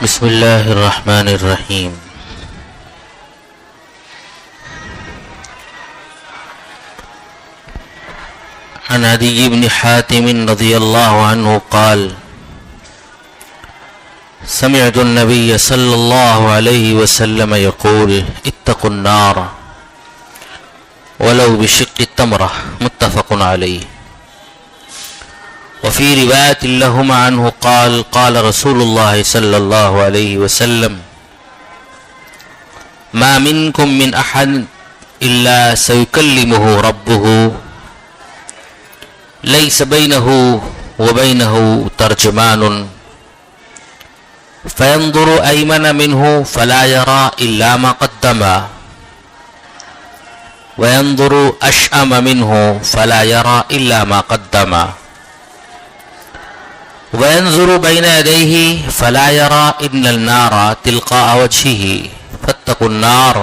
بسم اللہ الرحمن الرحیم. عن عدي بن حاتم رضي الله عنه قال سمعت النبي صلى الله عليه وسلم يقول اتقوا النار ولو بشق التمرة متفق عليه. وفي رواية لهما عنه قال قال رسول الله صلى الله عليه وسلم ما منكم من أحد إلا سيكلمه ربه ليس بينه وبينه ترجمان فينظر أيمن منه فلا يرى إلا ما قدم وينظر أشأم منه فلا يرى إلا ما قدم وينظر بين يديه فلا يرى إن النار تلقاء وجهه فاتقوا النار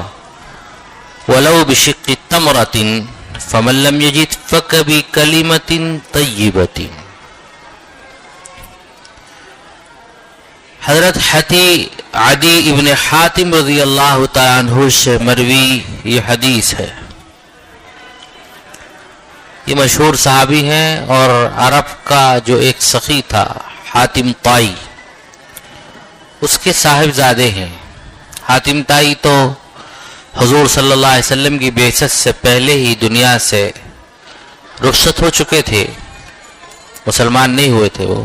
ولو بشق تمرة فمن لم يجد فبكلمة طيبة. حضرت عدی ابن حاتم رضی اللہ تعالیٰ عنہ سے مروی یہ حدیث ہے. یہ مشہور صحابی ہیں اور عرب کا جو ایک سخی تھا حاتم طائی اس کے صاحبزادے ہیں. حاتم طائی تو حضور صلی اللہ علیہ وسلم کی بعثت سے پہلے ہی دنیا سے رخصت ہو چکے تھے، مسلمان نہیں ہوئے تھے وہ،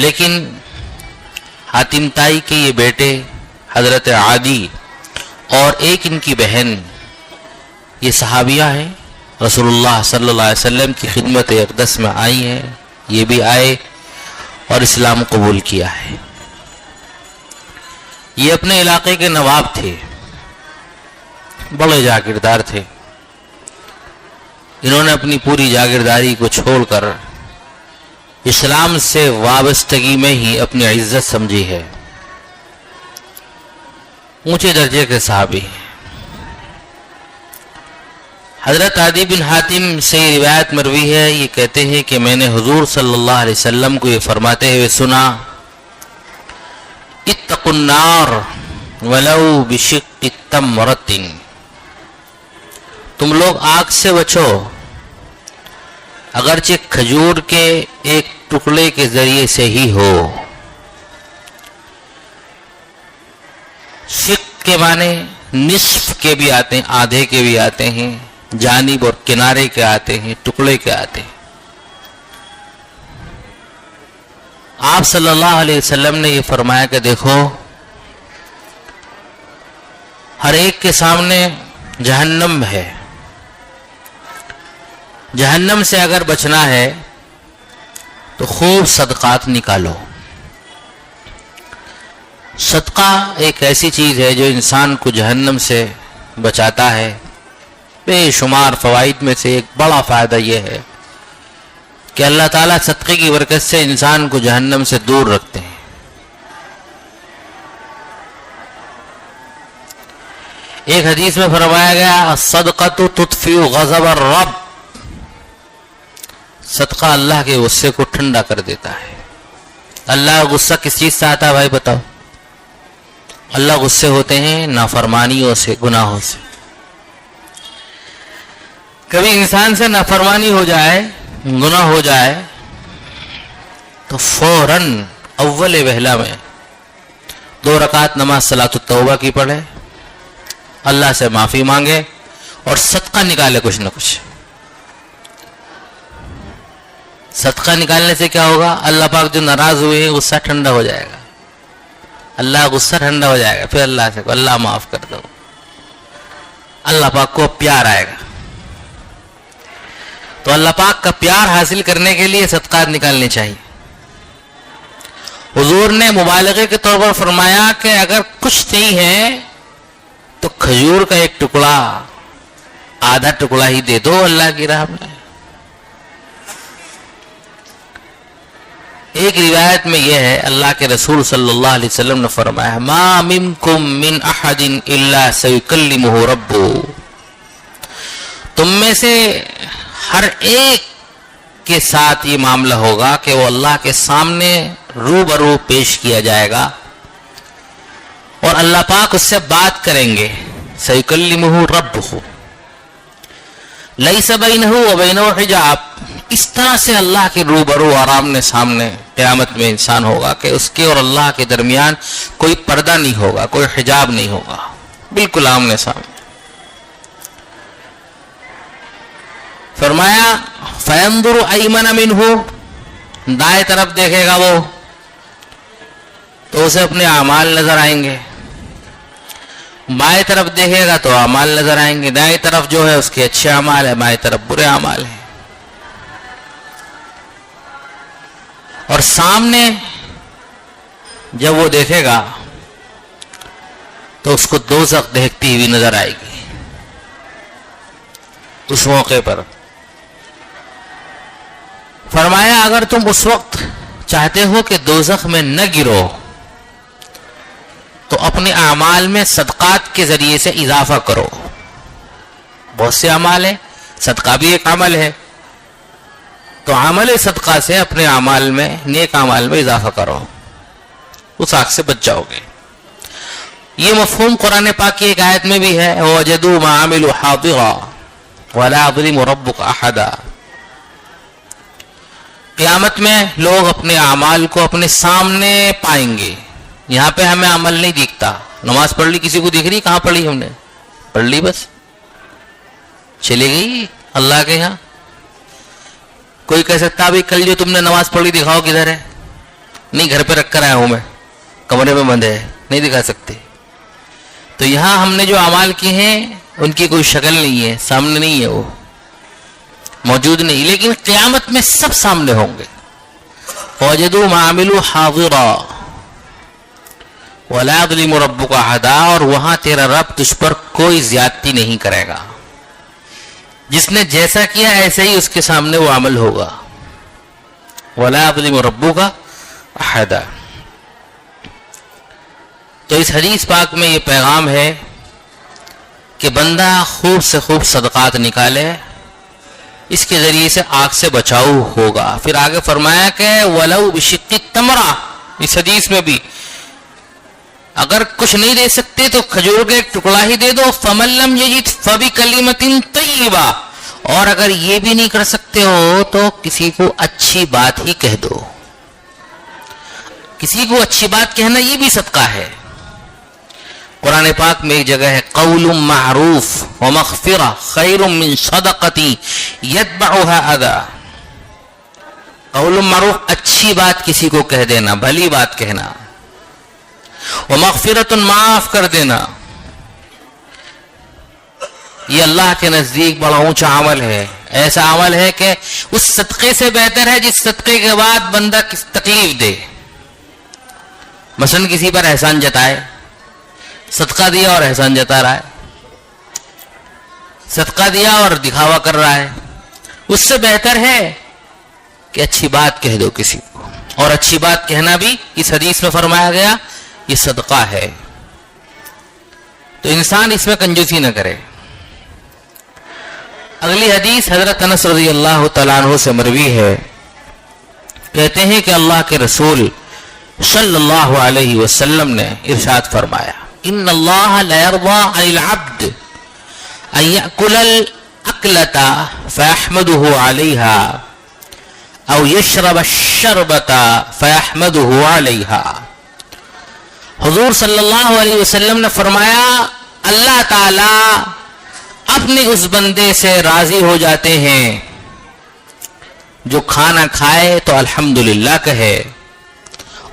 لیکن حاتم طائی کے یہ بیٹے حضرت عدی اور ایک ان کی بہن یہ صحابیہ ہیں، رسول اللہ صلی اللہ علیہ وسلم کی خدمت اقدس میں آئی ہیں. یہ بھی آئے اور اسلام قبول کیا ہے. یہ اپنے علاقے کے نواب تھے، بڑے جاگیردار تھے. انہوں نے اپنی پوری جاگیرداری کو چھوڑ کر اسلام سے وابستگی میں ہی اپنی عزت سمجھی ہے. اونچے درجے کے صحابی ہیں. حضرت عدی بن حاتم سے یہ روایت مروی ہے. یہ کہتے ہیں کہ میں نے حضور صلی اللہ علیہ وسلم کو یہ فرماتے ہوئے سنا اتقوا النار ولو بشق تمرۃ، تم لوگ آگ سے بچو اگرچہ کھجور کے ایک ٹکڑے کے ذریعے سے ہی ہو. شق کے معنی نصف کے بھی آتے ہیں، آدھے کے بھی آتے ہیں، جانب اور کنارے کے آتے ہیں، ٹکڑے کے آتے ہیں. آپ صلی اللہ علیہ وسلم نے یہ فرمایا کہ دیکھو ہر ایک کے سامنے جہنم ہے. جہنم سے اگر بچنا ہے تو خوب صدقات نکالو. صدقہ ایک ایسی چیز ہے جو انسان کو جہنم سے بچاتا ہے. بے شمار فوائد میں سے ایک بڑا فائدہ یہ ہے کہ اللہ تعالیٰ صدقے کی برکت سے انسان کو جہنم سے دور رکھتے ہیں. ایک حدیث میں فرمایا گیا الصدقۃ تطفئ غضب الرب، صدقہ اللہ کے غصے کو ٹھنڈا کر دیتا ہے. اللہ کا غصہ کس چیز سے آتا ہے بھائی بتاؤ؟ اللہ غصے ہوتے ہیں نافرمانیوں سے، گناہوں سے. کبھی انسان سے نافرمانی ہو جائے، گناہ ہو جائے تو فوراً اول وہلہ میں 2 رکعت نماز صلاۃ التوبہ کی پڑھے، اللہ سے معافی مانگے اور صدقہ نکالے کچھ نہ کچھ. صدقہ نکالنے سے کیا ہوگا؟ اللہ پاک جو ناراض ہوئے ہیں غصہ ٹھنڈا ہو جائے گا. اللہ غصہ ٹھنڈا ہو جائے گا. پھر اللہ سے اللہ معاف کر دو. اللہ پاک کو پیار آئے گا. تو اللہ پاک کا پیار حاصل کرنے کے لیے صدقات نکالنے چاہیے. حضور نے مبالغے کے طور پر فرمایا کہ اگر کچھ نہیں ہے تو کھجور کا ایک ٹکڑا، آدھا ٹکڑا ہی دے دو اللہ کی راہ میں. ایک روایت میں یہ ہے اللہ کے رسول صلی اللہ علیہ وسلم نے فرمایا ما منکم من احد الا سیکلمہ ربہ، تم میں سے ہر ایک کے ساتھ یہ معاملہ ہوگا کہ وہ اللہ کے سامنے روبرو پیش کیا جائے گا. اللہ پاک اس سے بات کریں گے. سیکلمہ ربہ لیس بینہ وبینہ حجاب. اس طرح سے اللہ کے روبرو اور آمنے سامنے قیامت میں انسان ہوگا کہ اس کے اور اللہ کے درمیان کوئی پردہ نہیں ہوگا, کوئی حجاب نہیں ہوگا, بالکل آمنے سامنے. فرمایا فینظر ایمن منہ, دائیں طرف دیکھے گا وہ تو اسے اپنے اعمال نظر آئیں گے, بائیں طرف دیکھے گا تو اعمال نظر آئیں گے. دائیں طرف جو ہے اس کے اچھے اعمال ہیں, بائیں طرف برے اعمال ہیں. اور سامنے جب وہ دیکھے گا تو اس کو دوزخ دیکھتی ہوئی نظر آئے گی. اس موقع پر فرمایا اگر تم اس وقت چاہتے ہو کہ دوزخ میں نہ گرو تو اپنے اعمال میں صدقات کے ذریعے سے اضافہ کرو. بہت سے اعمال ہیں, صدقہ بھی ایک عمل ہے, تو عمل صدقہ سے اپنے اعمال میں, نیک اعمال میں اضافہ کرو, اس آگ سے بچ جاؤ گے. یہ مفہوم قرآن پاک کی ایک آیت میں بھی ہے, وَوَجَدُوا مَا عَمِلُوا حَاضِرًا وَلَا يَظْلِمُ رَبُّكَ أَحَدًا. قیامت میں لوگ اپنے اعمال کو اپنے سامنے پائیں گے. یہاں پہ ہمیں عمل نہیں دکھتا. نماز پڑھ لی, کسی کو دیکھ رہی, کہاں پڑھی ہم نے, پڑھ لی بس چلی گئی اللہ کے یہاں. کوئی کہہ سکتا ابھی کل جو تم نے نماز پڑھی دکھاؤ کدھر ہے, نہیں گھر پہ رکھ کر آیا ہوں میں, کمرے میں بند ہے, نہیں دکھا سکتے. تو یہاں ہم نے جو اعمال کیے ہیں ان کی کوئی شکل نہیں ہے, سامنے نہیں ہے, وہ موجود نہیں, لیکن قیامت میں سب سامنے ہوں گے. وَوَجَدُوا مَا عَمِلُوا حَاضِرًا وَلَا يَظْلِمُ رَبُّكَ أَحَدًا. اور وہاں تیرا رب تجھ پر کوئی زیادتی نہیں کرے گا. جس نے جیسا کیا ایسے ہی اس کے سامنے وہ عمل ہوگا. وَلَا يَظْلِمُ رَبُّكَ أَحَدًا. تو اس حدیث پاک میں یہ پیغام ہے کہ بندہ خوب سے خوب صدقات نکالے, اس کے ذریعے سے آگ سے بچاؤ ہوگا. پھر آگے فرمایا کہ وَلَوْ بِشِقِّ التَّمْرَةِ, اس حدیث میں بھی اگر کچھ نہیں دے سکتے تو کھجور کا ایک ٹکڑا ہی دے دو. فَمَن لَّمْ يَجِدْ فَبِكَلِمَةٍ طَيِّبَةٍ. اور اگر یہ بھی نہیں کر سکتے ہو تو کسی کو اچھی بات ہی کہہ دو. کسی کو اچھی بات کہنا یہ بھی صدقہ ہے. قرآن پاک میں ایک جگہ ہے قول معروف ومغفرہ خیر من صدقۃ یتبعها اذی. قول معروف, اچھی بات کسی کو کہہ دینا, بھلی بات کہنا. ومغفرۃ, معاف کر دینا. یہ اللہ کے نزدیک بڑا اونچا عمل ہے. ایسا عمل ہے کہ اس صدقے سے بہتر ہے جس صدقے کے بعد بندہ کس تکلیف دے. مثلا کسی پر احسان جتائے, صدقہ دیا اور احسان جتا رہا ہے, صدقہ دیا اور دکھاوا کر رہا ہے. اس سے بہتر ہے کہ اچھی بات کہہ دو کسی کو. اور اچھی بات کہنا بھی اس حدیث میں فرمایا گیا یہ صدقہ ہے. تو انسان اس میں کنجوسی نہ کرے. اگلی حدیث حضرت انس رضی اللہ تعالیٰ عنہ سے مروی ہے. کہتے ہیں کہ اللہ کے رسول صلی اللہ علیہ وسلم نے ارشاد فرمایا ان اللہ لا یرضى عن العبد ان یأکل الاکلۃ فیحمده علیہا او یشرب الشربۃ فیحمده علیہا. حضور صلی اللہ علیہ وسلم نے فرمایا اللہ تعالی اپنے اس بندے سے راضی ہو جاتے ہیں جو کھانا کھائے تو الحمدللہ کہے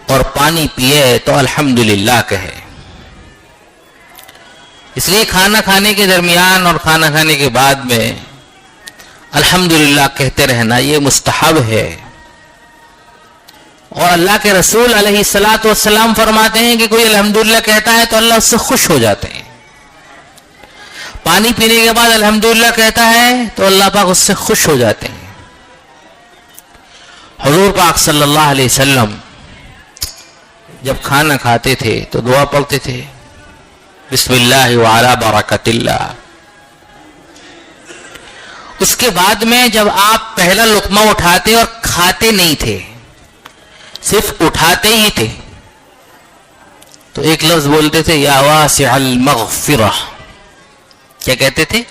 اور پانی پیے تو الحمدللہ کہے. اس لیے کھانا کھانے کے درمیان اور کھانا کھانے کے بعد میں الحمدللہ کہتے رہنا یہ مستحب ہے. اور اللہ کے رسول علیہ الصلاۃ والسلام فرماتے ہیں کہ کوئی الحمدللہ کہتا ہے تو اللہ اس سے خوش ہو جاتے ہیں. پانی پینے کے بعد الحمدللہ کہتا ہے تو اللہ پاک اس سے خوش ہو جاتے ہیں. حضور پاک صلی اللہ علیہ وسلم جب کھانا کھاتے تھے تو دعا پڑھتے تھے بسم اللہ وعلی برکت اللہ. اس کے بعد میں جب آپ پہلا لقمہ اٹھاتے اور کھاتے نہیں تھے, صرف اٹھاتے ہی تھے, تو ایک لفظ بولتے تھے یا واسع المغفرہ. کیا کہتے تھے؟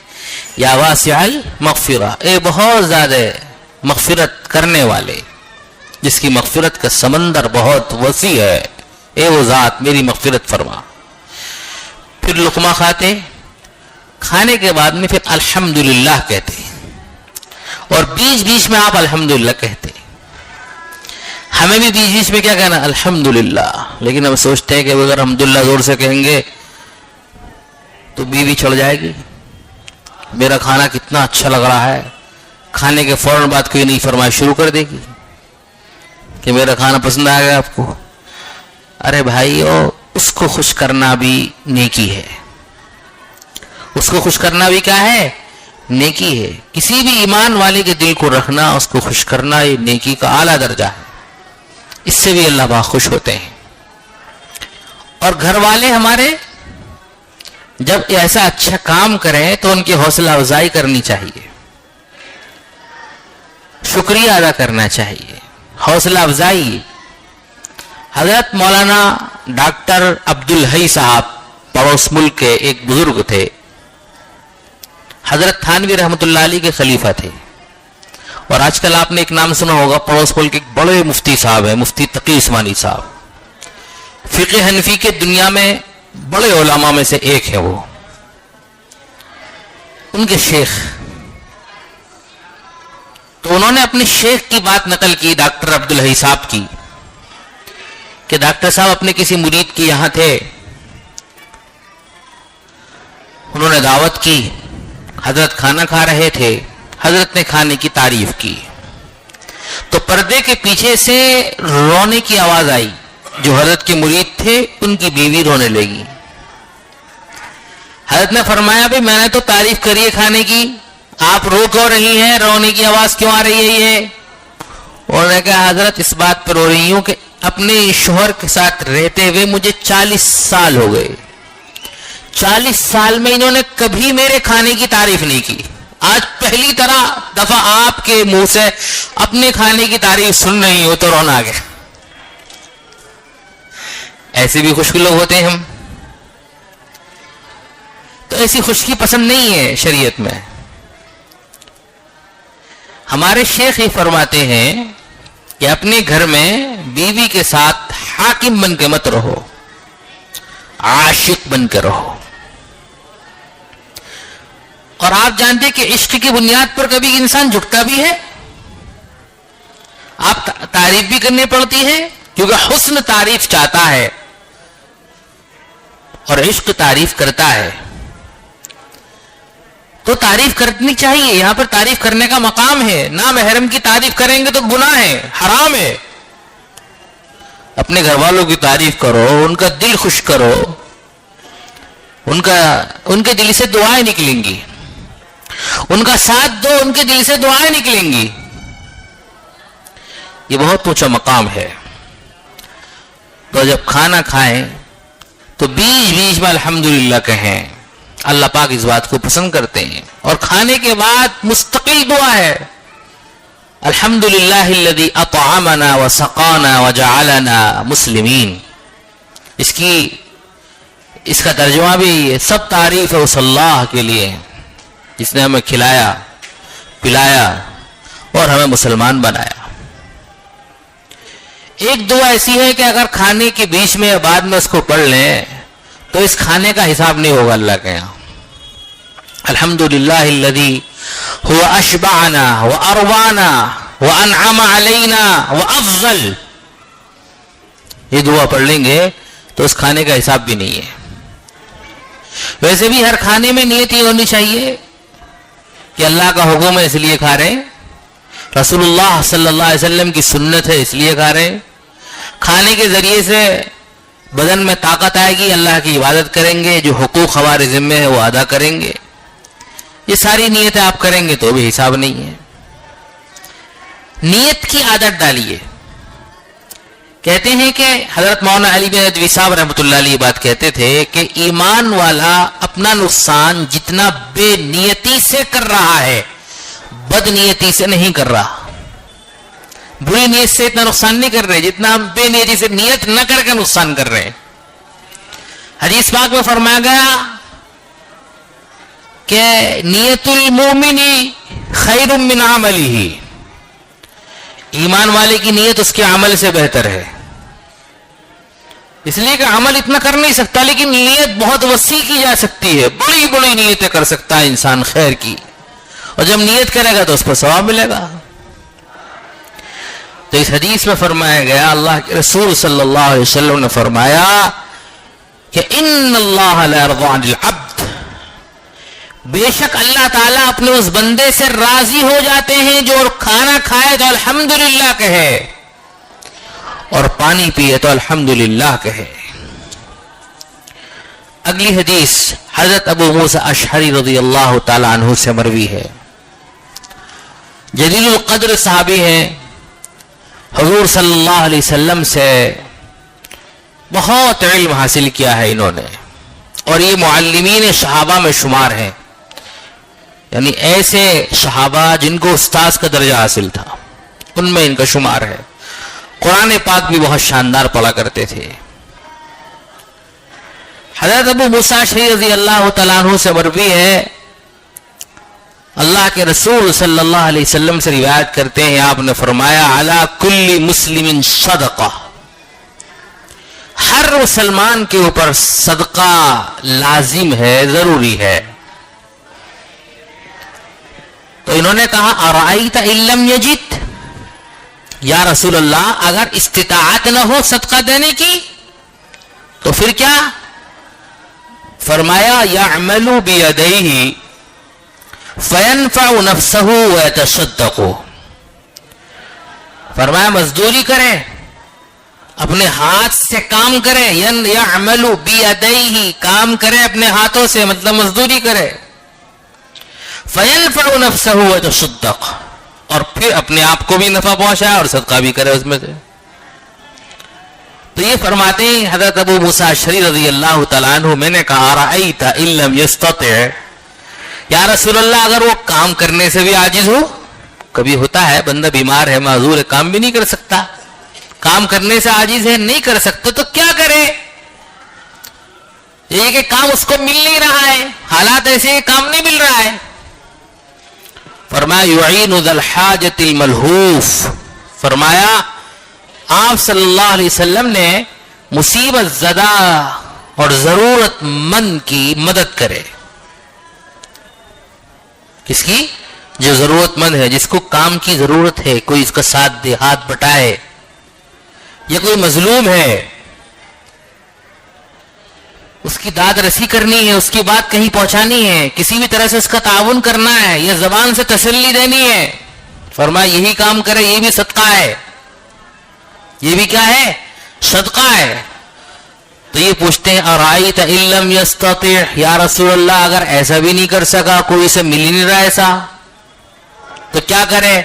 یا واسع المغفرہ، اے بہت زیادہ مغفرت کرنے والے، جس کی مغفرت کا سمندر بہت وسیع ہے، اے وہ ذات میری مغفرت فرما. پھر لقمہ کھاتے، کھانے کے بعد میں پھر الحمدللہ کہتے، اور بیچ بیچ میں آپ الحمدللہ کہتے. ہمیں بھی بیچ بیچ میں کیا کہنا؟ الحمدللہ. لیکن ہم سوچتے ہیں کہ اگر الحمدللہ زور سے کہیں گے تو بیوی چڑھ جائے گی، میرا کھانا کتنا اچھا لگ رہا ہے، کھانے کے فوراً بعد کوئی نئی فرمائش شروع کر دے گی کہ میرا کھانا پسند آ گیا آپ کو. ارے بھائیو، اس کو خوش کرنا بھی نیکی ہے، اس کو خوش کرنا بھی کیا ہے؟ نیکی ہے. کسی بھی ایمان والے کے دل کو رکھنا، اس کو خوش کرنا، یہ نیکی کا اعلیٰ درجہ ہے. اس سے بھی اللہ پاک خوش ہوتے ہیں. اور گھر والے ہمارے جب ایسا اچھا کام کریں تو ان کی حوصلہ افزائی کرنی چاہیے، شکریہ ادا کرنا چاہیے، حوصلہ افزائی. حضرت مولانا ڈاکٹر عبدالحی صاحب پڑوس ملک کے ایک بزرگ تھے، حضرت تھانوی رحمۃ اللہ علیہ کے خلیفہ تھے. اور آج کل آپ نے ایک نام سنا ہوگا، پڑوس ملک کے ایک بڑے مفتی صاحب ہیں، مفتی تقی عثمانی صاحب. فقہ حنفی کے دنیا میں بڑے علماء میں سے ایک ہے وہ. ان کے شیخ، تو انہوں نے اپنے شیخ کی بات نقل کی ڈاکٹر عبدالحی صاحب کی کہ ڈاکٹر صاحب اپنے کسی مرید کے یہاں تھے، انہوں نے دعوت کی، حضرت کھانا کھا رہے تھے، حضرت نے کھانے کی تعریف کی تو پردے کے پیچھے سے رونے کی آواز آئی. جو حضرت کے مرید تھے ان کی بیوی رونے لگی. حضرت نے فرمایا بھائی میں نے تو تعریف کری ہے کھانے کی، آپ رو کیوں رہی ہیں، رونے کی آواز کیوں آ رہی ہے یہ؟ انہوں نے کہا حضرت اس بات پر رو رہی ہوں کہ اپنے شوہر کے ساتھ رہتے ہوئے مجھے 40 سال ہو گئے، 40 سال میں انہوں نے کبھی میرے کھانے کی تعریف نہیں کی. آج پہلی دفعہ آپ کے منہ سے اپنے کھانے کی تعریف سن رہی ہو تو رونا آ گیا. ایسے بھی خوش لوگ ہوتے ہیں ہم. تو ایسی خوشکی پسند نہیں ہے شریعت میں. ہمارے شیخ ہی فرماتے ہیں کہ اپنے گھر میں بیوی کے ساتھ حاکم بن کے مت رہو، عاشق بن کے رہو. اور آپ جانتے کہ عشق کی بنیاد پر کبھی انسان جھکتا بھی ہے، آپ تعریف بھی کرنی پڑتی ہے کیونکہ حسن تعریف چاہتا ہے اور عشق تعریف کرتا ہے. تو تعریف کرنی چاہیے. یہاں پر تعریف کرنے کا مقام ہے. نامحرم کی تعریف کریں گے تو گناہ ہے، حرام ہے. اپنے گھر والوں کی تعریف کرو، ان کا دل خوش کرو، ان کے دل سے دعائیں نکلیں گی، ان کا ساتھ دو، ان کے دل سے دعائیں نکلیں گی. یہ بہت اونچا مقام ہے. تو جب کھانا کھائیں تو بیچ بیچ میں الحمدللہ کہیں. اللہ پاک اس بات کو پسند کرتے ہیں. اور کھانے کے بعد مستقل دعا ہے، الحمدللہ الذی اطعمنا وسقانا وجعلنا مسلمین. اس کا ترجمہ بھی ہے، سب تعریف ہے اس اللہ کے لیے جس نے ہمیں کھلایا پلایا اور ہمیں مسلمان بنایا. ایک دعا ایسی ہے کہ اگر کھانے کے بیچ میں یا بعد میں اس کو پڑھ لیں تو اس کھانے کا حساب نہیں ہوگا اللہ کے یہاں. الحمدللہ الذی هو اشبعنا واروانا وانعم علینا وافضل. یہ دعا پڑھ لیں گے تو اس کھانے کا حساب بھی نہیں ہے. ویسے بھی ہر کھانے میں نیت یہ ہونی چاہیے کہ اللہ کا حکم ہے اس لیے کھا رہے ہیں، رسول اللہ صلی اللہ علیہ وسلم کی سنت ہے اس لیے کھا رہے ہیں. کھانے کے ذریعے سے بدن میں طاقت آئے گی، اللہ کی عبادت کریں گے، جو حقوق ہمارے ذمے ہے وہ ادا کریں گے. یہ ساری نیتیں آپ کریں گے تو بھی حساب نہیں ہے. نیت کی عادت ڈالیے. کہتے ہیں کہ حضرت مولانا علی بن ندوی صاحب رحمۃ اللہ علیہ بات کہتے تھے کہ ایمان والا اپنا نقصان جتنا بے نیتی سے کر رہا ہے بد نیتی سے نہیں کر رہا. بری نیت سے اتنا نقصان نہیں کر رہے جتنا ہم بے نیتی سے نیت نہ کر کے نقصان کر رہے ہیں. حدیث پاک میں فرمایا گیا کہ نیت المومن خیر من عملہ، ایمان والے کی نیت اس کے عمل سے بہتر ہے. اس لیے کہ عمل اتنا کر نہیں سکتا، لیکن نیت بہت وسیع کی جا سکتی ہے، بڑی بڑی نیتیں کر سکتا ہے انسان خیر کی، اور جب نیت کرے گا تو اس پر ثواب ملے گا. تو اس حدیث میں فرمایا گیا، اللہ کے رسول صلی اللہ علیہ وسلم نے فرمایا کہ ان اللہ لا یرضى عن العبد، بے شک اللہ تعالیٰ اپنے اس بندے سے راضی ہو جاتے ہیں جو کھانا کھائے تو الحمدللہ کہے اور پانی پیے تو الحمدللہ کہے. اگلی حدیث حضرت ابو موسیٰ اشعری رضی اللہ تعالی عنہ سے مروی ہے. جلیل القدر صحابی ہیں، حضور صلی اللہ علیہ وسلم سے بہت علم حاصل کیا ہے انہوں نے، اور یہ معلمین صحابہ میں شمار ہیں، یعنی ایسے صحابہ جن کو استاذ کا درجہ حاصل تھا ان میں ان کا شمار ہے. قرآن پاک بھی بہت شاندار پڑھا کرتے تھے. حضرت ابو موسیٰ اشعری رضی اللہ تعالیٰ عنہ سے مروی ہے، اللہ کے رسول صلی اللہ علیہ وسلم سے روایت کرتے ہیں، آپ نے فرمایا علی کل مسلم صدقہ، ہر مسلمان کے اوپر صدقہ لازم ہے، ضروری ہے. تو انہوں نے کہا ارأیت ان لم یجد، یا رسول اللہ اگر استطاعت نہ ہو صدقہ دینے کی تو پھر کیا؟ فرمایا یعمل بیدیہ فینفع نفسہ ویتصدق، فرمایا مزدوری کرے، اپنے ہاتھ سے کام کرے، یعمل بیدیہ کام کرے اپنے ہاتھوں سے، مطلب مزدوری کرے، فینفع نفسہ ویتصدق، اور پھر اپنے آپ کو بھی نفع پہنچائے اور صدقہ بھی کرے اس میں سے. تو یہ فرماتے ہیں حضرت ابو موسیٰ اشعری رضی اللہ تعالیٰ عنہ، میں نے کہا ارأیت ان لم یستطع، یا رسول اللہ اگر وہ کام کرنے سے بھی عاجز ہو، کبھی ہوتا ہے بندہ بیمار ہے، معذور ہے، کام بھی نہیں کر سکتا، کام کرنے سے عاجز ہے، نہیں کر سکتا، تو کیا کرے؟ یہ کہ کام اس کو مل نہیں رہا ہے، حالات ایسے ہیں کام نہیں مل رہا ہے. فرمایا یعین ذا الحاجۃ الملہوف، فرمایا آپ صلی اللہ علیہ وسلم نے مصیبت زدہ اور ضرورت مند کی مدد کرے. کس کی؟ جو ضرورت مند ہے، جس کو کام کی ضرورت ہے، کوئی اس کا ساتھ دے، ہاتھ بٹائے، یا کوئی مظلوم ہے اس کی داد رسی کرنی ہے، اس کی بات کہیں پہنچانی ہے، کسی بھی طرح سے اس کا تعاون کرنا ہے، یا زبان سے تسلی دینی ہے، فرمایا یہی کام کرے، یہ بھی صدقہ ہے، یہ بھی کیا ہے؟ صدقہ ہے. تو یہ پوچھتے ہیں ارأیت ان لم یستطع، یا رسول اللہ اگر ایسا بھی نہیں کر سکا، کوئی اسے مل ہی نہیں رہا ایسا، تو کیا کرے؟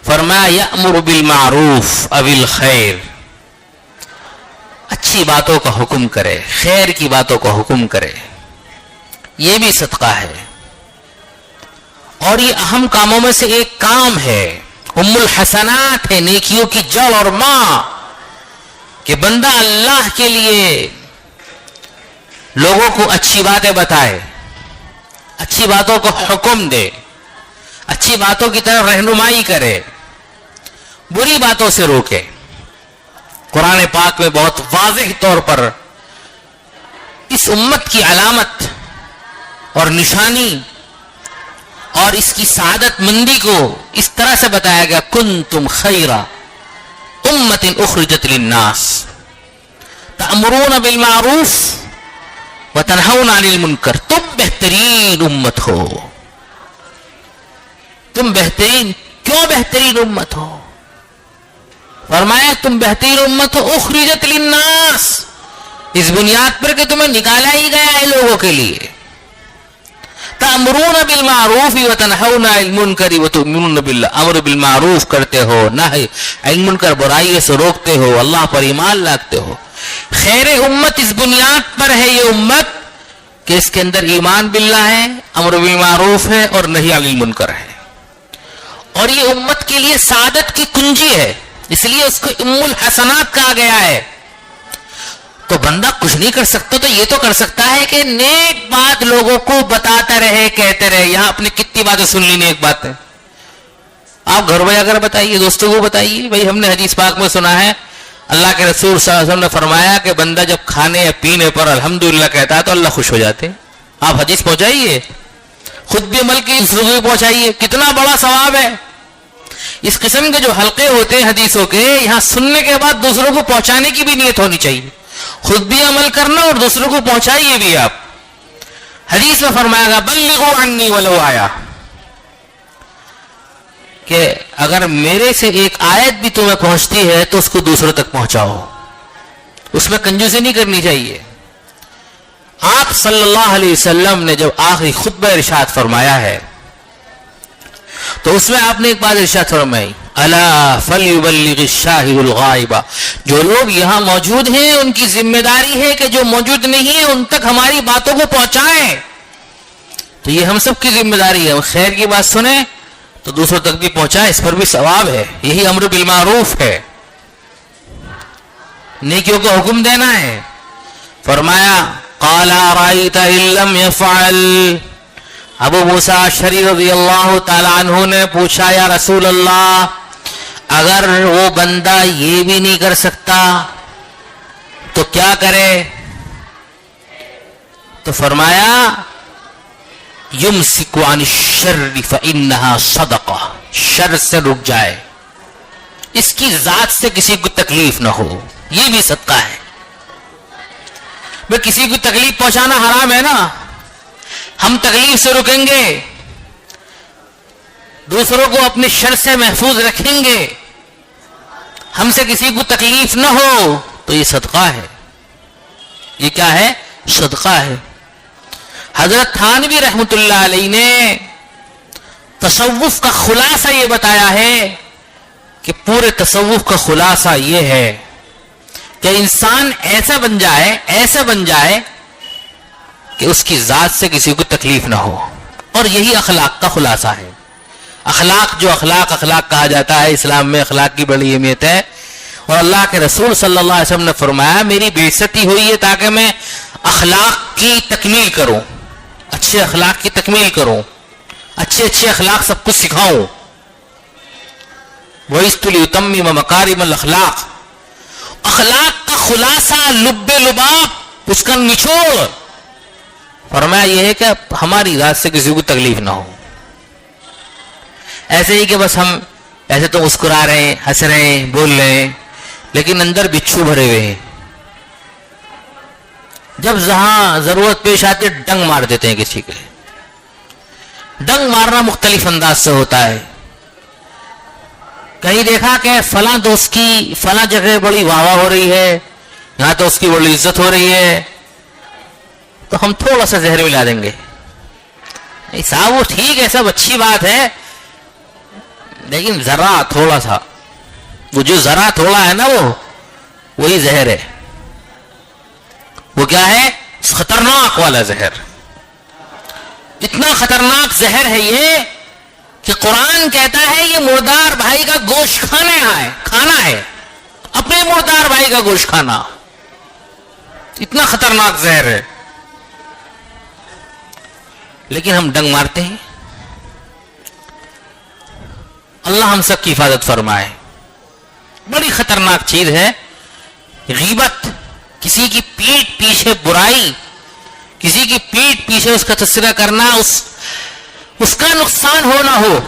فرمایا یأمر بالمعروف او الخیر، اچھی باتوں کا حکم کرے، خیر کی باتوں کا حکم کرے، یہ بھی صدقہ ہے. اور یہ اہم کاموں میں سے ایک کام ہے، ام الحسنات ہے، نیکیوں کی جڑ اور ماں، کہ بندہ اللہ کے لیے لوگوں کو اچھی باتیں بتائے، اچھی باتوں کو حکم دے، اچھی باتوں کی طرف رہنمائی کرے، بری باتوں سے روکے. قرآن پاک میں بہت واضح طور پر اس امت کی علامت اور نشانی اور اس کی سعادت مندی کو اس طرح سے بتایا گیا، کنتم خیر امت اخرجت للناس تأمرون بالمعروف وتنہون عن المنکر، تم بہترین امت ہو. تم بہترین، کیوں بہترین امت ہو؟ فرمایا تم بہترین امت ہو اخرجت للناس، اس بنیاد پر کہ تمہیں نکالا ہی گیا ہے لوگوں کے لیے. تأمرون بالمعروف وتنہون عن المنکر وتؤمنون باللہ، امر بالمعروف کرتے ہو، نہی عن المنکر برائی سے روکتے ہو، اللہ پر ایمان لاتے ہو. خیر امت اس بنیاد پر ہے یہ امت کہ اس کے اندر ایمان باللہ ہے، امر بالمعروف ہے اور نہی عن المنکر ہے. اور یہ امت کے لیے سعادت کی کنجی ہے، اس لیے اس کو ام الحسنات کہا گیا ہے. تو بندہ کچھ نہیں کر سکتا تو یہ تو کر سکتا ہے کہ نیک بات لوگوں کو بتاتا رہے، کہتے رہے. یہاں اپنے کتنی باتیں سن لی نیک باتیں. آپ گھر میں جا کر بتائیے، دوستوں کو بتائیے. بھائی ہم نے حدیث پاک میں سنا ہے اللہ کے رسول صلی اللہ علیہ وسلم نے فرمایا کہ بندہ جب کھانے یا پینے پر الحمدللہ کہتا ہے تو اللہ خوش ہو جاتے ہیں. آپ حدیث پہنچائیے، خود بھی عمل کی، دوسروں کو بھی پہنچائیے. کتنا بڑا ثواب ہے. اس قسم کے جو حلقے ہوتے ہیں حدیثوں کے، یہاں سننے کے بعد دوسروں کو پہنچانے کی بھی نیت ہونی چاہیے. خود بھی عمل کرنا اور دوسروں کو پہنچائیے بھی. آپ حدیث میں فرمایا گا بلغوا عنی ولو آیا، کہ اگر میرے سے ایک آیت بھی تمہیں پہنچتی ہے تو اس کو دوسروں تک پہنچاؤ. اس میں کنجوسی نہیں کرنی چاہیے. آپ صلی اللہ علیہ وسلم نے جب آخری خطبہ ارشاد فرمایا ہے تو اس میں آپ نے ایک بات ارشاد فرمائی، الا فلیبلغ الشاہد الغائب. جو لوگ یہاں موجود ہیں ان کی ذمہ داری ہے کہ جو موجود نہیں ہے ان تک ہماری باتوں کو پہنچائیں. تو یہ ہم سب کی ذمہ داری ہے. خیر کی بات سنیں تو دوسروں تک بھی پہنچائیں، اس پر بھی ثواب ہے. یہی امر بالمعروف ہے، نیکیوں کا حکم دینا ہے. فرمایا قال ارأيت ان لم يفعل. ابو موسیٰ اشعری رضی اللہ تعالی عنہ نے پوچھا یا رسول اللہ اگر وہ بندہ یہ بھی نہیں کر سکتا تو کیا کرے؟ تو فرمایا یمسک عن الشر فانها صدقہ. شر سے رک جائے، اس کی ذات سے کسی کو تکلیف نہ ہو، یہ بھی صدقہ ہے. بھئی کسی کو تکلیف پہنچانا حرام ہے نا. ہم تکلیف سے رکیں گے، دوسروں کو اپنے شر سے محفوظ رکھیں گے، ہم سے کسی کو تکلیف نہ ہو تو یہ صدقہ ہے. یہ کیا ہے؟ صدقہ ہے. حضرت تھانوی رحمت اللہ علیہ نے تصوف کا خلاصہ یہ بتایا ہے کہ پورے تصوف کا خلاصہ یہ ہے کہ انسان ایسا بن جائے کہ اس کی ذات سے کسی کو تکلیف نہ ہو. اور یہی اخلاق کا خلاصہ ہے. اخلاق کہا جاتا ہے اسلام میں، اخلاق کی بڑی اہمیت ہے. اور اللہ کے رسول صلی اللہ علیہ وسلم نے فرمایا میری بے عزتی ہوئی ہے تاکہ میں اخلاق کی تکمیل کروں، اچھے اخلاق کی تکمیل کروں، اچھے اخلاق سب کچھ سکھاؤں. وَإِسْتُ لِيُتَمِّمَ مَكَارِمَ الْأَخْلَاقِ. اخلاق کا خلاصہ، لب لباب، اس کا نچوڑ فرمایا یہ ہے کہ ہماری ذات سے کسی کو تکلیف نہ ہو. ایسے ہی کہ بس ہم ایسے تو مسکرا رہے ہیں، ہنس رہے ہیں، بول رہے ہیں، لیکن اندر بچھو بھرے ہوئے ہیں. جب جہاں ضرورت پیش آتی ہے ڈنگ مار دیتے ہیں کسی کے. ڈنگ مارنا مختلف انداز سے ہوتا ہے. کہیں دیکھا کہ فلاں دوست کی فلاں جگہ بڑی واہ واہ ہو رہی ہے، یہاں تو اس کی بڑی عزت ہو رہی ہے، تو ہم تھوڑا سا زہر ملا دیں گے. صاحب وہ ٹھیک ہے، سب اچھی بات ہے، لیکن ذرا تھوڑا سا، وہ جو ذرا تھوڑا ہے نا وہی زہر ہے. وہ کیا ہے؟ خطرناک والا زہر. اتنا خطرناک زہر ہے یہ کہ قرآن کہتا ہے یہ مردار بھائی کا گوشت کھانا ہے، اپنے مردار بھائی کا گوشت کھانا. اتنا خطرناک زہر ہے، لیکن ہم ڈنگ مارتے ہیں. اللہ ہم سب کی حفاظت فرمائے. بڑی خطرناک چیز ہے غیبت. کسی کی پیٹھ پیچھے برائی، کسی کی پیٹھ پیچھے اس کا تذکرہ کرنا، اس کا نقصان ہو نہ ہو،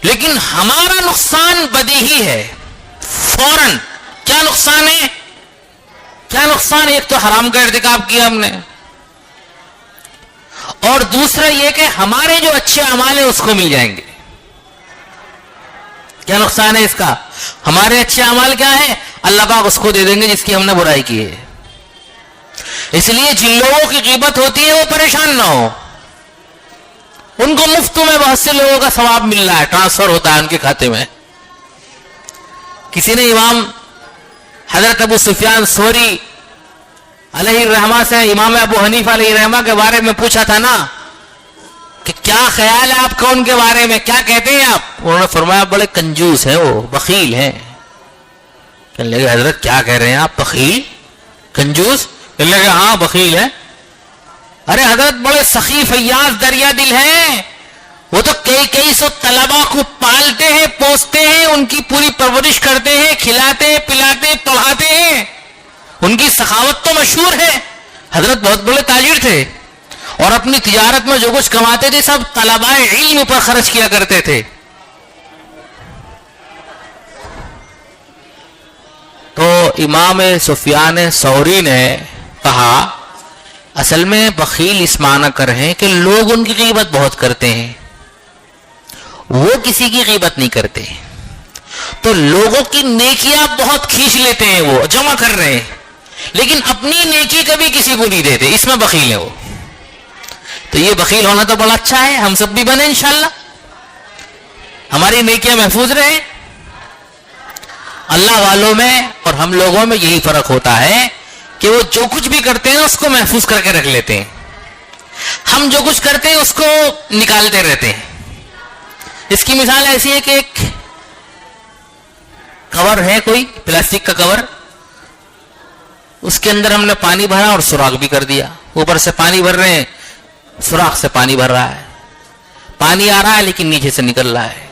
لیکن ہمارا نقصان بدیہی ہے. فوراً کیا نقصان ہے؟ ایک تو حرام کا ارتکاب کیا ہم نے، اور دوسرا یہ کہ ہمارے جو اچھے اعمال ہیں اس کو مل جائیں گے. کیا نقصان ہے اس کا؟ ہمارے اچھے اعمال کیا ہیں؟ اللہ پاک اس کو دے دیں گے جس کی ہم نے برائی کی ہے. اس لیے جن لوگوں کی غیبت ہوتی ہے وہ پریشان نہ ہو. ان کو مفتوں میں بہت سے لوگوں کا ثواب مل رہا ہے، ٹرانسفر ہوتا ہے ان کے کھاتے میں. کسی نے امام حضرت ابو سفیان ثوری علیہ الرحمہ سے امام ابو حنیفہ علیہ الرحمہ کے بارے میں پوچھا تھا نا کہ کیا خیال ہے آپ کا ان کے بارے میں، کیا کہتے ہیں آپ؟ انہوں نے فرمایا بڑے کنجوس ہیں، وہ بخیل ہیں. کہنے لگے حضرت کیا کہہ رہے ہیں آپ؟ بخیل، کنجوس؟ کہ ہاں بخیل ہے. ارے حضرت بڑے سخی فیاض دریا دل ہیں. وہ تو کئی سو طلبا کو پالتے ہیں, پوستے ہیں, ان کی پوری پرورش کرتے ہیں, کھلاتے ہیں, پلاتے ہیں, پڑھاتے ہیں. ان کی سخاوت تو مشہور ہے. حضرت بہت بڑے تاجر تھے اور اپنی تجارت میں جو کچھ کماتے تھے سب طلباء علم پر خرچ کیا کرتے تھے. تو امام سفیان ثوری نے کہا اصل میں بخیل اس معنی کر ہیں کہ لوگ ان کی غیبت بہت کرتے ہیں, وہ کسی کی غیبت نہیں کرتے. تو لوگوں کی نیکیاں بہت کھینچ لیتے ہیں, وہ جمع کر رہے ہیں, لیکن اپنی نیکی کبھی کسی کو نہیں دیتے, اس میں بخیل ہے وہ. تو یہ بخیل ہونا تو بڑا اچھا ہے, ہم سب بھی بنے انشاءاللہ, ہماری نیکیاں محفوظ رہیں. اللہ والوں میں اور ہم لوگوں میں یہی فرق ہوتا ہے کہ وہ جو کچھ بھی کرتے ہیں اس کو محفوظ کر کے رکھ لیتے ہیں, ہم جو کچھ کرتے ہیں اس کو نکالتے رہتے ہیں. اس کی مثال ایسی ہے کہ ایک کور ہے, کوئی پلاسٹک کا کور, اس کے اندر ہم نے پانی بھرا اور سوراخ بھی کر دیا. اوپر سے پانی بھر رہے ہیں, سوراخ سے پانی بھر رہا ہے, پانی آ رہا ہے لیکن نیچے سے نکل رہا ہے.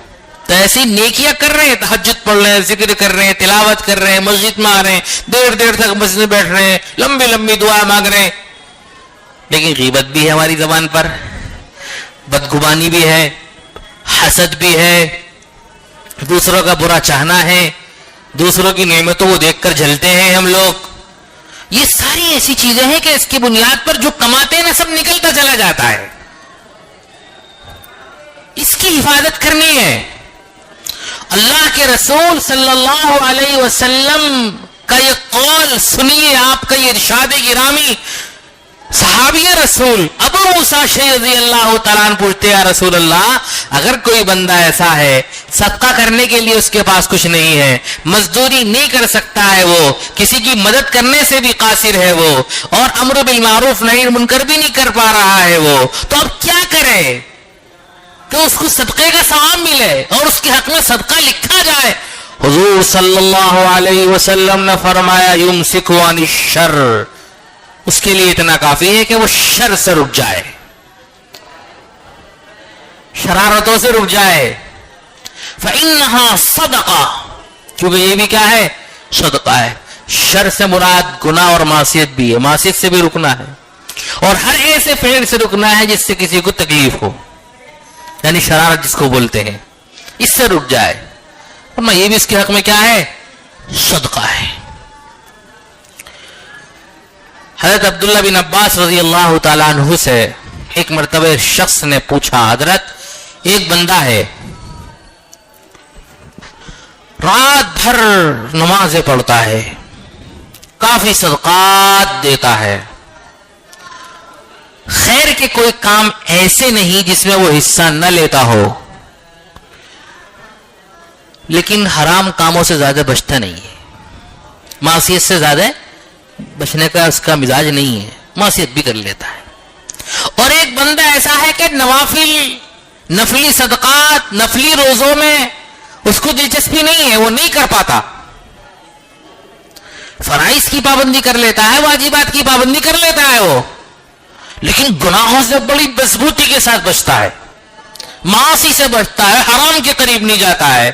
تو ایسی نیکیاں کر رہے ہیں, تہجد پڑھ رہے ہیں, ذکر کر رہے ہیں, تلاوت کر رہے ہیں, مسجد میں آ رہے ہیں, دیر تک مسجد میں بیٹھ رہے ہیں, لمبی دعا مانگ رہے ہیں, لیکن غیبت بھی ہے ہماری زبان پر, بدگمانی بھی ہے, حسد بھی ہے, دوسروں کا برا چاہنا ہے, دوسروں کی نعمتوں کو دیکھ کر جلتے ہیں ہم لوگ. یہ ساری ایسی چیزیں ہیں کہ اس کی بنیاد پر جو کماتے ہیں نا سب نکلتا چلا جاتا ہے. اس کی حفاظت کرنی ہے. اللہ کے رسول صلی اللہ علیہ وسلم کا یہ قول سنیے, آپ کا یہ ارشاد گرامی. صحابی رسول ابو موسیٰ اشعری رضی اللہ تعالیٰ عنہ پوچھتے یا رسول اللہ, اگر کوئی بندہ ایسا ہے صدقہ کرنے کے لیے اس کے پاس کچھ نہیں ہے, مزدوری نہیں کر سکتا ہے, وہ کسی کی مدد کرنے سے بھی قاصر ہے, وہ اور امر بالمعروف نہی عن المنکر بھی نہیں کر پا رہا ہے, وہ تو اب کیا کرے کہ اس کو صدقے کا ثواب ملے اور اس کے حق میں صدقہ لکھا جائے؟ حضور صلی اللہ علیہ وسلم نے فرمایا یمسک عن الشر, اس کے لیے اتنا کافی ہے کہ وہ شر سے رک جائے, شرارتوں سے رک جائے. فإنها صدقہ, کیونکہ یہ بھی کیا ہے, صدقہ ہے. شر سے مراد گناہ اور معصیت بھی ہے, معصیت سے بھی رکنا ہے, اور ہر ایسے فعل سے رکنا ہے جس سے کسی کو تکلیف ہو, یعنی شرارت جس کو بولتے ہیں, اس سے رک جائے. اور یہ بھی اس کے حق میں کیا ہے, صدقہ ہے. حضرت عبداللہ بن عباس رضی اللہ تعالیٰ عنہ سے ایک مرتبہ شخص نے پوچھا, حضرت ایک بندہ ہے رات بھر نمازیں پڑھتا ہے, کافی صدقات دیتا ہے, خیر کے کوئی کام ایسے نہیں جس میں وہ حصہ نہ لیتا ہو, لیکن حرام کاموں سے زیادہ بچتا نہیں ہے, معصیت سے زیادہ بچنے کا اس کا مزاج نہیں ہے, معصیت بھی کر لیتا ہے. اور ایک بندہ ایسا ہے کہ نفلی صدقات, نفلی روزوں میں اس کو دلچسپی نہیں ہے, وہ نہیں کر پاتا. فرائض کی پابندی کر لیتا ہے, واجبات کی پابندی کر لیتا ہے وہ, لیکن گناہوں سے بڑی مضبوطی کے ساتھ بچتا ہے, معاصی سے بچتا ہے, حرام کے قریب نہیں جاتا ہے,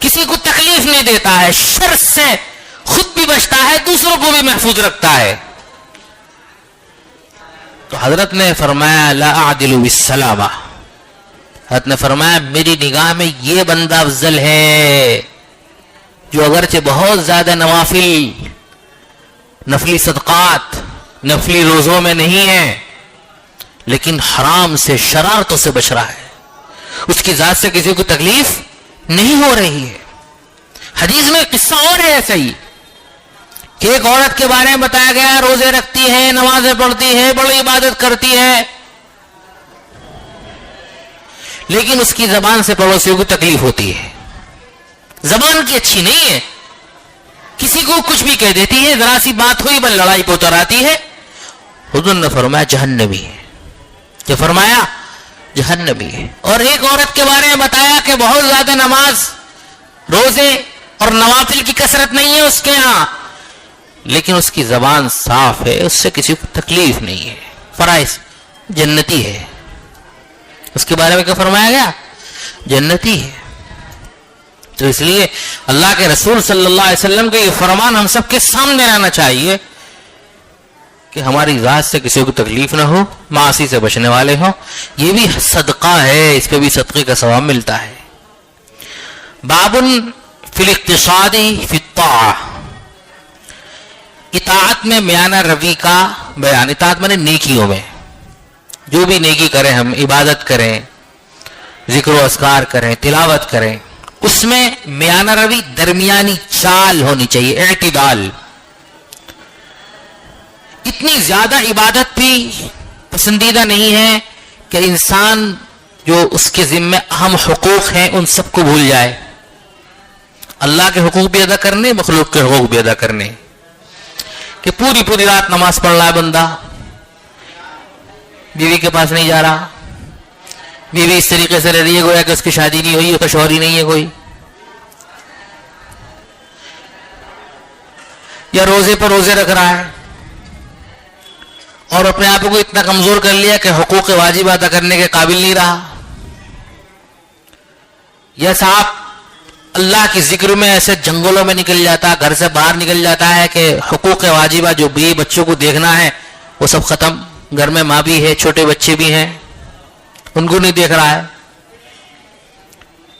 کسی کو تکلیف نہیں دیتا ہے, شر سے خود بھی بچتا ہے, دوسروں کو بھی محفوظ رکھتا ہے. تو حضرت نے فرمایا لا اعدل بالسلامہ, حضرت نے فرمایا میری نگاہ میں یہ بندہ افضل ہے جو اگرچہ بہت زیادہ نفلی صدقات, نفلی روزوں میں نہیں ہے, لیکن حرام سے, شرارتوں سے بچ رہا ہے, اس کی ذات سے کسی کو تکلیف نہیں ہو رہی ہے. حدیث میں قصہ اور ہے ایسا ہی کہ ایک عورت کے بارے میں بتایا گیا, روزے رکھتی ہے, نمازیں پڑھتی ہے, بڑی عبادت کرتی ہے, لیکن اس کی زبان سے پڑوسیوں کو تکلیف ہوتی ہے, زبان کی اچھی نہیں ہے, کسی کو کچھ بھی کہہ دیتی ہے, ذرا سی بات ہوئی بس لڑائی پہ اتر آتی ہے. حضور نے فرمایا جہنمی ہے, کہ فرمایا جہنمی ہے. اور ایک عورت کے بارے میں بتایا کہ بہت زیادہ نماز, روزے اور نوافل کی کثرت نہیں ہے اس کے ہاں, لیکن اس کی زبان صاف ہے, اس سے کسی کو تکلیف نہیں ہے, فرائض جنتی ہے. اس کے بارے میں کیا فرمایا گیا؟ جنتی ہے. تو اس لیے اللہ کے رسول صلی اللہ علیہ وسلم کا یہ فرمان ہم سب کے سامنے رہنا چاہیے کہ ہماری ذات سے کسی کو تکلیف نہ ہو, معاصی سے بچنے والے ہوں. یہ بھی صدقہ ہے, اس کے بھی صدقے کا ثواب ملتا ہے. باب فی الاقتصاد فی الطاعہ, اطاعت میں میانہ روی کا بیان. اطاعت میں نیکیوں میں جو بھی نیکی کریں, ہم عبادت کریں, ذکر و اذکار کریں, تلاوت کریں, اس میں میانہ روی درمیانی چال ہونی چاہیے, اعتدال. اتنی زیادہ عبادت بھی پسندیدہ نہیں ہے کہ انسان جو اس کے ذمہ اہم حقوق ہیں ان سب کو بھول جائے. اللہ کے حقوق بھی ادا کرنے, مخلوق کے حقوق بھی ادا کرنے, کہ پوری رات نماز پڑھ رہا ہے بندہ, بیوی کے پاس نہیں جا رہا, بیوی اس طریقے سے رہ رہی ہے گویا کہ اس کی شادی نہیں ہوئی, اس کا شوہر ہی نہیں ہے کوئی, یا روزے پر روزے رکھ رہا ہے اور اپنے آپ کو اتنا کمزور کر لیا کہ حقوق واجب ادا کرنے کے قابل نہیں رہا, یا صاحب اللہ کی ذکر میں ایسے جنگلوں میں نکل جاتا, گھر سے باہر نکل جاتا ہے کہ حقوق واجبہ جو بیوی بچوں کو دیکھنا ہے وہ سب ختم. گھر میں ماں بھی ہے, چھوٹے بچے بھی ہیں, ان کو نہیں دیکھ رہا ہے.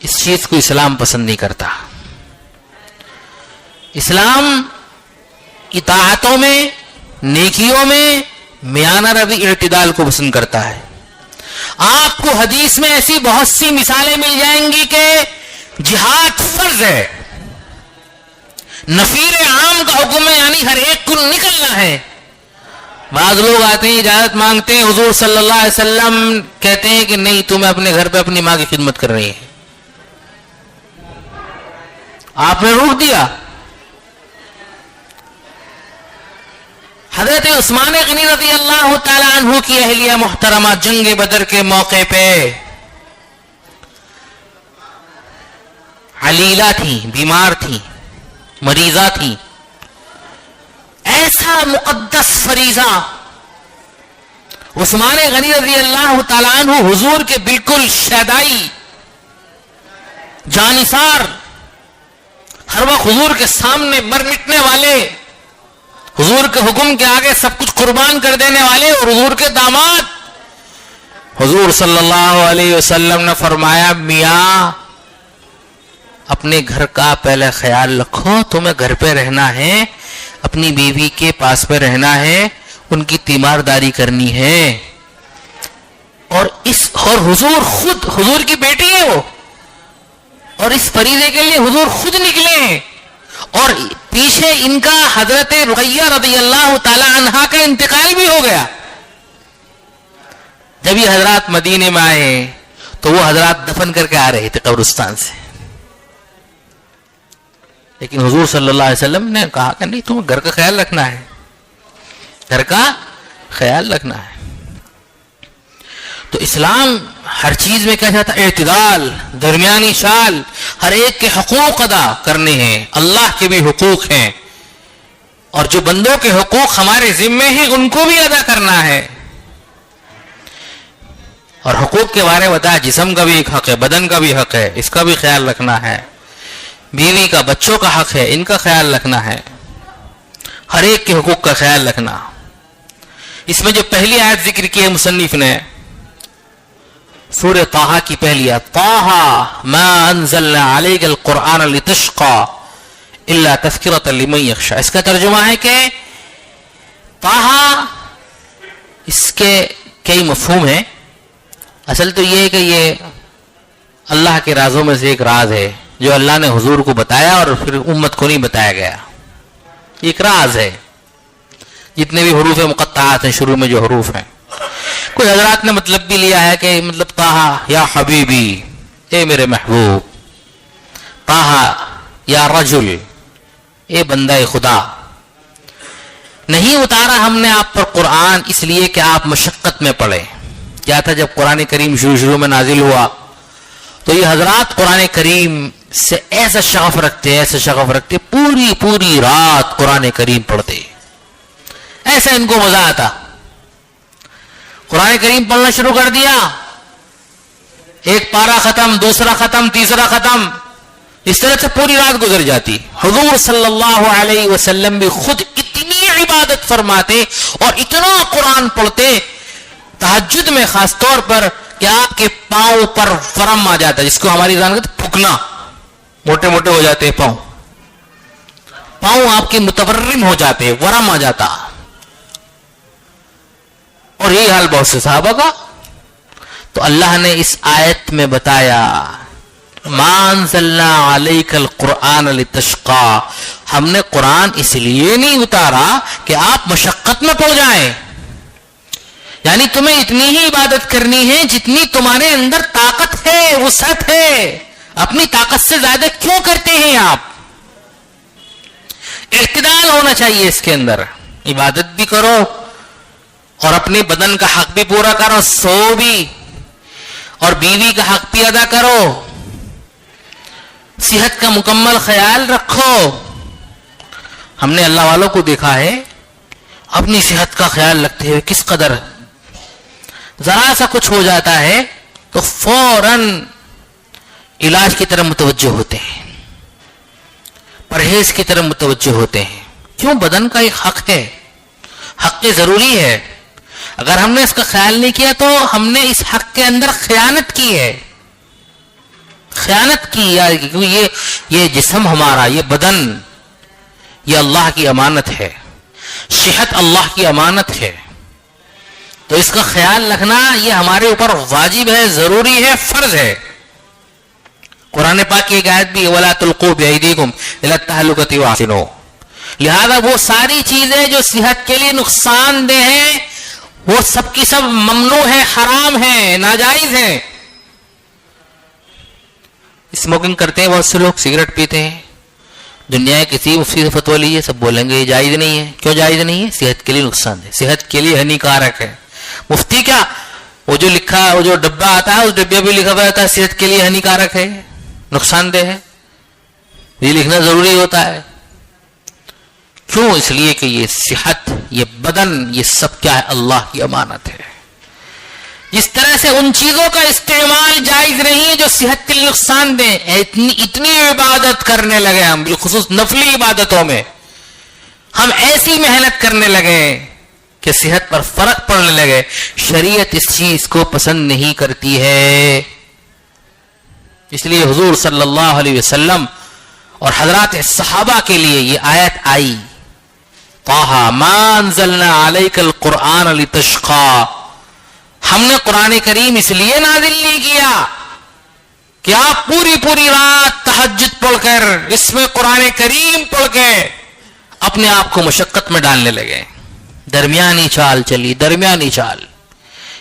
اس چیز کو اسلام پسند نہیں کرتا. اسلام اطاعتوں میں, نیکیوں میں میانہ روی اعتدال کو پسند کرتا ہے. آپ کو حدیث میں ایسی بہت سی مثالیں مل جائیں گی کہ جہاد فرض ہے, نفیر عام کا حکم ہے, یعنی ہر ایک کو نکلنا ہے. بعض لوگ آتے ہیں, اجازت مانگتے ہیں, حضور صلی اللہ علیہ وسلم کہتے ہیں کہ نہیں, تمہیں اپنے گھر پہ اپنی ماں کی خدمت کر رہی ہے. آپ نے روک دیا. حضرت عثمان غنی رضی اللہ تعالی عنہ کی اہلیہ محترمہ جنگ بدر کے موقع پہ علیلہ تھی, بیمار تھی, مریضہ تھی. ایسا مقدس فریضہ عثمان غنی رضی اللہ تعالی عنہ حضور کے بالکل شیدائی, جانثار, ہر وقت حضور کے سامنے مر مٹنے والے, حضور کے حکم کے آگے سب کچھ قربان کر دینے والے, اور حضور کے داماد حضور صلی اللہ علیہ وسلم نے فرمایا, میاں اپنے گھر کا پہلے خیال رکھو, تمہیں گھر پہ رہنا ہے, اپنی بیوی کے پاس پہ رہنا ہے, ان کی تیمارداری کرنی ہے. اور حضور خود, حضور کی بیٹی ہے وہ, اور اس فریضے کے لیے حضور خود نکلے, اور پیچھے ان کا حضرت رقیہ رضی اللہ تعالی عنہا کا انتقال بھی ہو گیا. جب یہ حضرات مدینے میں آئے تو وہ حضرات دفن کر کے آ رہے تھے قبرستان سے, لیکن حضور صلی اللہ علیہ وسلم نے کہا کہ نہیں, تمہیں گھر کا خیال رکھنا ہے, گھر کا خیال رکھنا ہے. تو اسلام ہر چیز میں کیا چاہتا ہے؟ اعتدال, درمیانی چال. ہر ایک کے حقوق ادا کرنے ہیں, اللہ کے بھی حقوق ہیں, اور جو بندوں کے حقوق ہمارے ذمے ہیں ان کو بھی ادا کرنا ہے. اور حقوق کے بارے میں بتایا, جسم کا بھی ایک حق ہے, بدن کا بھی حق ہے, اس کا بھی خیال رکھنا ہے. بیوی کا, بچوں کا حق ہے, ان کا خیال رکھنا ہے. ہر ایک کے حقوق کا خیال رکھنا. اس میں جو پہلی آیت ذکر کی ہے مصنف نے, سورہ طٰہٰ کی پہلی آیت, طٰہٰ ما انزلنا علیک القرآن لتشقى الا تذکرۃ لمن یخشیٰ. اس کا ترجمہ ہے کہ طٰہٰ, اس کے کئی مفہوم ہیں. اصل تو یہ ہے کہ یہ اللہ کے رازوں میں سے ایک راز ہے جو اللہ نے حضور کو بتایا اور پھر امت کو نہیں بتایا گیا. ایک راز ہے. جتنے بھی حروف مقطعات ہیں, شروع میں جو حروف ہیں, کوئی حضرات نے مطلب بھی لیا ہے کہ مطلب طٰہٰ یا حبیبی, اے میرے محبوب, طٰہٰ یا رجل, اے بندہ خدا. نہیں اتارا ہم نے آپ پر قرآن اس لیے کہ آپ مشقت میں پڑھیں. کیا تھا, جب قرآن کریم شروع میں نازل ہوا تو یہ حضرات قرآن کریم سے ایسا شغف رکھتے پوری رات قرآن کریم پڑھتے. ایسا ان کو مزہ آتا. قرآن کریم پڑھنا شروع کر دیا, ایک پارا ختم, دوسرا ختم, تیسرا ختم, اس طرح سے پوری رات گزر جاتی. حضور صلی اللہ علیہ وسلم بھی خود اتنی عبادت فرماتے اور اتنا قرآن پڑھتے تہجد میں خاص طور پر کہ آپ کے پاؤں پر ورم آ جاتا, جس کو ہماری زبان کہتے پھکنا, موٹے موٹے ہو جاتے پاؤں آپ کے متورم ہو جاتے, ورم آ جاتا. اور یہی حال بہت سے صحابہ کا. تو اللہ نے اس آیت میں بتایا ما انزلنا علیک القرآن لتشقى, ہم نے قرآن اس لیے نہیں اتارا کہ آپ مشقت میں پڑ جائیں. یعنی تمہیں اتنی ہی عبادت کرنی ہے جتنی تمہارے اندر طاقت ہے, وسعت ہے. اپنی طاقت سے زیادہ کیوں کرتے ہیں آپ؟ اعتدال ہونا چاہیے اس کے اندر. عبادت بھی کرو اور اپنے بدن کا حق بھی پورا کرو, سو بھی, اور بیوی کا حق بھی ادا کرو, صحت کا مکمل خیال رکھو. ہم نے اللہ والوں کو دیکھا ہے اپنی صحت کا خیال رکھتے ہوئے کس قدر ذرا سا کچھ ہو جاتا ہے تو فوراً علاج کی طرف متوجہ ہوتے ہیں, پرہیز کی طرف متوجہ ہوتے ہیں. کیوں؟ بدن کا ایک حق ہے, حق ضروری ہے. اگر ہم نے اس کا خیال نہیں کیا تو ہم نے اس حق کے اندر خیانت کی ہے, خیانت کی. کیونکہ یہ جسم ہمارا, یہ بدن, یہ اللہ کی امانت ہے, صحت اللہ کی امانت ہے. تو اس کا خیال رکھنا یہ ہمارے اوپر واجب ہے, ضروری ہے, فرض ہے. قرآن پاک کی ایک آیت بھی وَلَا تُلْقُوا بِأَيْدِيكُمْ إِلَى التَّهْلُكَةِ وَأَحْسِنُوا. لہذا وہ ساری چیزیں جو صحت کے لیے نقصان دہ ہیں وہ سب کی سب ممنوع ہے, حرام ہے, ناجائز ہے. اسموکنگ کرتے ہیں بہت سے لوگ, سگریٹ پیتے ہیں. دنیا کے کسی مفتی سے فتویٰ لیجیے, سب بولیں گے یہ جائز نہیں ہے. کیوں جائز نہیں ہے؟ صحت کے لیے نقصان دہ, صحت کے لیے ہانیکارک ہے. مفتی کیا, وہ جو لکھا, وہ جو ڈبہ آتا ہے اس ڈبے بھی لکھا ہوا ہوتا ہے صحت کے لیے ہانیکارک ہے, نقصان دہ ہے. یہ لکھنا ضروری ہوتا ہے. کیوں؟ اس لیے کہ یہ صحت, یہ بدن, یہ سب کیا ہے؟ اللہ کی امانت ہے. جس طرح سے ان چیزوں کا استعمال جائز نہیں ہے جو صحت کے لیے نقصان دیں. اتنی عبادت کرنے لگے ہم, بالخصوص نفلی عبادتوں میں ہم ایسی محنت کرنے لگے کہ صحت پر فرق پڑنے لگے. شریعت اس چیز کو پسند نہیں کرتی ہے. اس لیے حضور صلی اللہ علیہ وسلم اور حضرات صحابہ کے لیے یہ آیت آئی طٰہٰ ما انزلنا علیک القرآن لتشقى. ہم نے قرآن کریم اس لیے نازل نہیں کیا کہ آپ پوری رات تہجد پڑھ کر اس میں قرآن کریم پڑھ کے اپنے آپ کو مشقت میں ڈالنے لگے. درمیانی چال چلی, درمیانی چال.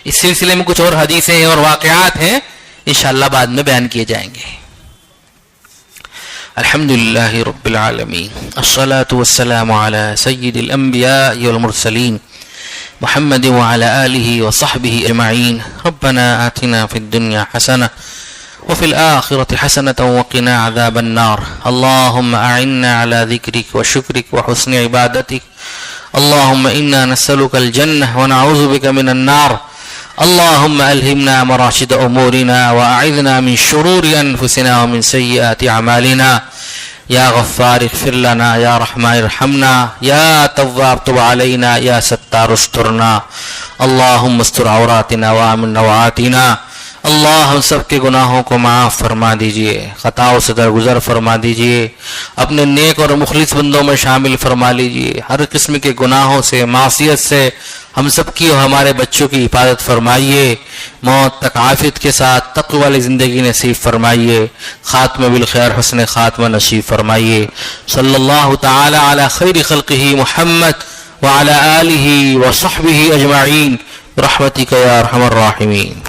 اس سلسلے میں کچھ اور حدیثیں اور واقعات ہیں, انشاءاللہ بعد میں بیان کیے جائیں گے. الحمدللہ رب العالمین, الصلاة والسلام علی سید الانبیاء والمرسلین محمد وعلى آلہ وصحبہ اجمعین. ربنا آتنا فی الدنیا حسنہ وفي الآخرة حسنة وقنا عذاب النار. اللهم أعنا على ذكرك وشكرك وحسن عبادتك. اللهم إنا نسألك الجنة ونعوذ بك من النار. اللهم ألهمنا مراشد أمورنا وأعذنا من شرور أنفسنا ومن سيئات أعمالنا. يا غفار اغفر لنا, يا رحمن ارحمنا, يا تواب تب علينا, يا ستار استرنا. اللهم استر عوراتنا وآمن روعاتنا. اللہ ہم سب کے گناہوں کو معاف فرما دیجئے, خطاؤں سے درگزر فرما دیجئے, اپنے نیک اور مخلص بندوں میں شامل فرما لیجئے. ہر قسم کے گناہوں سے, معصیت سے ہم سب کی اور ہمارے بچوں کی حفاظت فرمائیے. موت تک عافیت کے ساتھ تقوی والی زندگی نصیب فرمائیے. خاتمہ بالخیر, حسن خاتمہ نصیب فرمائیے. صلی اللہ تعالی علی خیر خلقہ محمد وعلی آلہ وصحبہ اجمعین برحمتک یا ارحم الراحمین.